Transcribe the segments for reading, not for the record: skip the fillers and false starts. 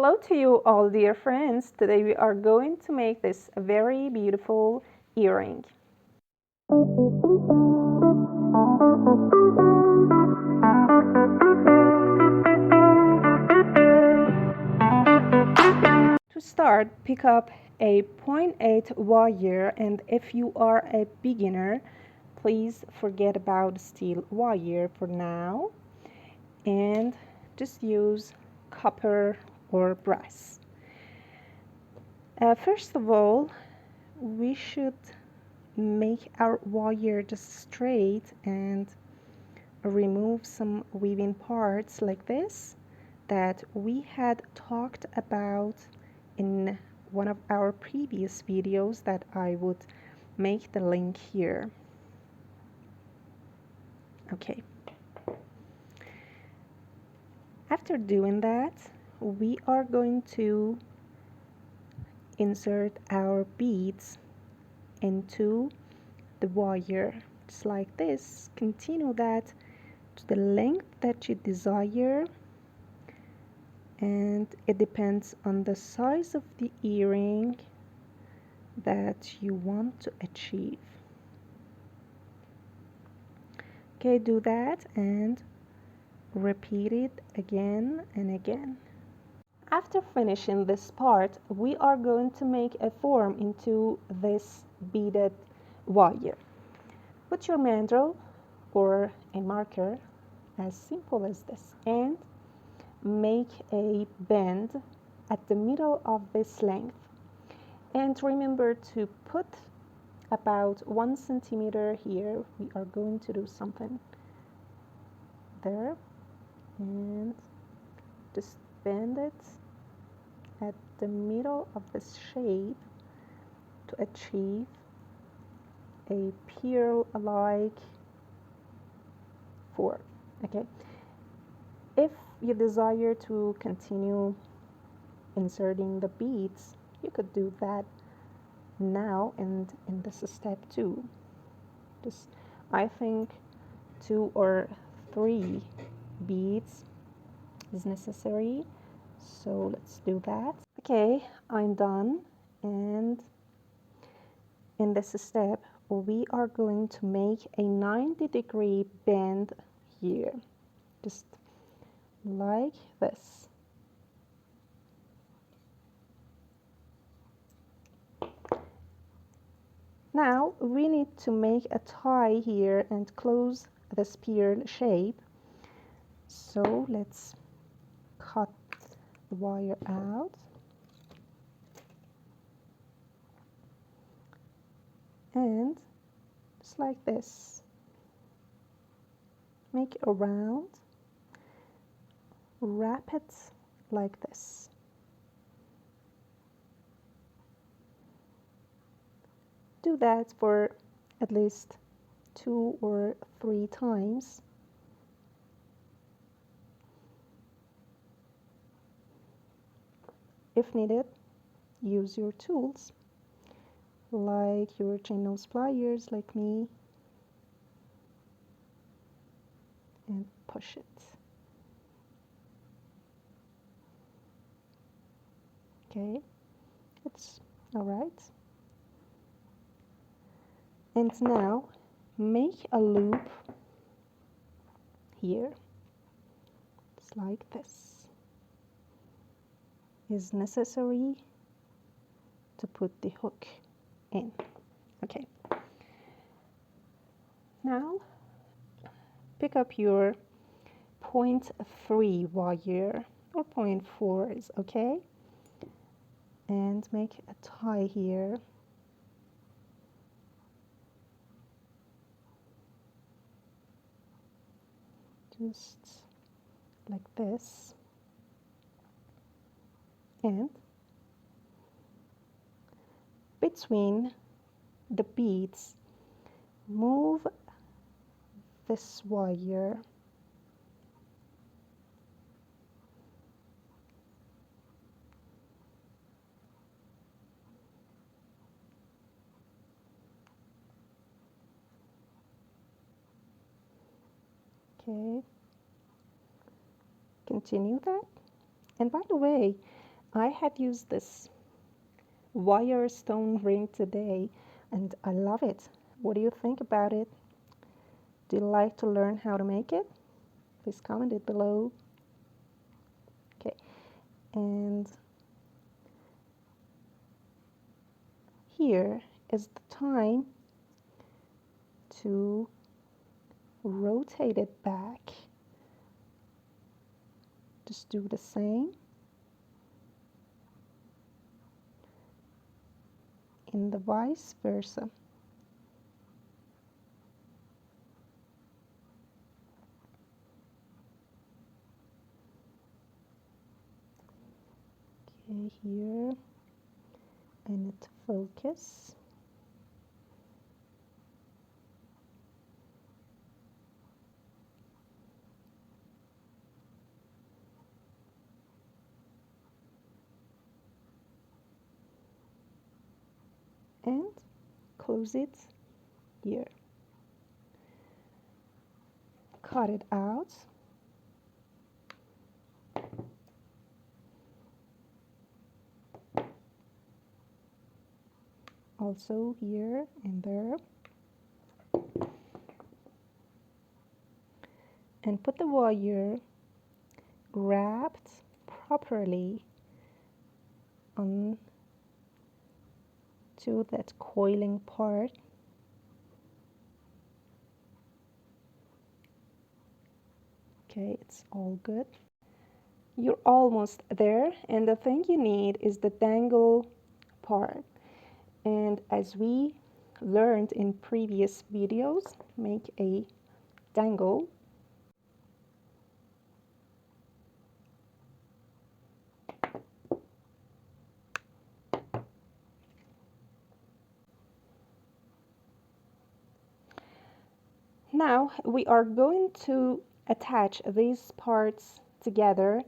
Hello to you all, dear friends. Today we are going to make this very beautiful earring. To start, pick up a 0.8 wire, and if you are a beginner, please forget about steel wire for now and just use copper or brass. First of all, we should make our wire just straight and remove some weaving parts like this that we had talked about in one of our previous videos that I would make the link here. Okay. After doing that, we are going to insert our beads into the wire just like this. Continue that to the length that you desire, and it depends on the size of the earring that you want to achieve. Okay, do that and repeat it again and again. After finishing this part, we are going to make a form into this beaded wire. Put your mandrel or a marker, as simple as this, and make a bend at the middle of this length. And remember to put about 1 centimeter here. We are going to do something there, and just bend it at the middle of this shape to achieve a pearl-like form. Okay, if you desire to continue inserting the beads, you could do that now and in this step too. Just, I think 2 or 3 beads is necessary, so let's do that. Okay, I'm done, and in this step we are going to make a 90-degree bend here, just like this. Now we need to make a tie here and close the spiral shape, so let's cut the wire out. And just like this, make a round, wrap it like this. Do that for at least 2 or 3 times. If needed, use your tools, like your chain nose pliers, like me, and push it. Okay, it's all right. And now make a loop here, just like this. Is necessary to put the hook in. Okay. Now pick up your 0.3 wire, or 0.4 is okay, and make a tie here. Just like this. And between the beads, move this wire okay, continue that. And by the way, I had used this wire stone ring today and I love it. What do you think about it? Do you like to learn how to make it? Please comment it below. Okay, and here is the time to rotate it back. Just do the same in the vice versa. Okay, here I need to focus. And close it here. Cut it out. Also here and there. And put the wire wrapped properly on to that coiling part. Okay, it's all good. You're almost there, and the thing you need is the dangle part. And as we learned in previous videos, make a dangle. Now we are going to attach these parts together,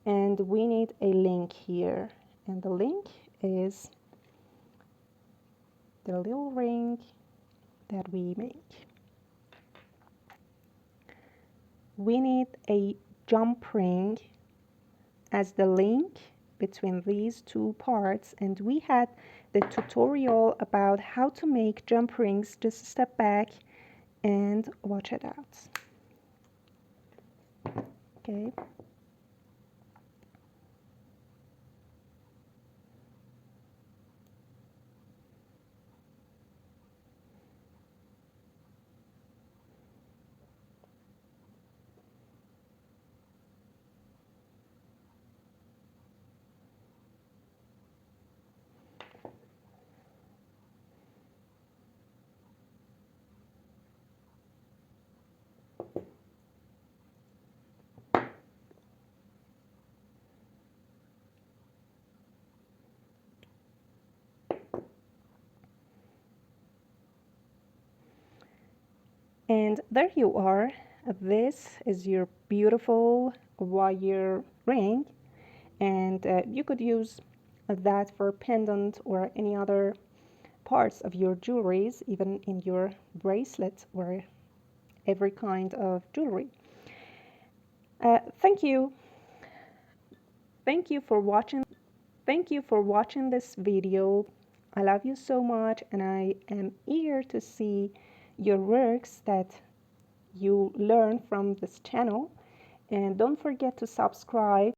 and we need a link here, and the link is the little ring that we make. We need a jump ring as the link between these two parts, and we had the tutorial about how to make jump rings. Just step back and watch it out. Okay. And there you are. This is your beautiful wire ring, and you could use that for pendant or any other parts of your jewelries, even in your bracelet or every kind of jewelry. Thank you. Thank you for watching. Thank you for watching this video. I love you so much, and I am eager to see your works that you learn from this channel. And don't forget to subscribe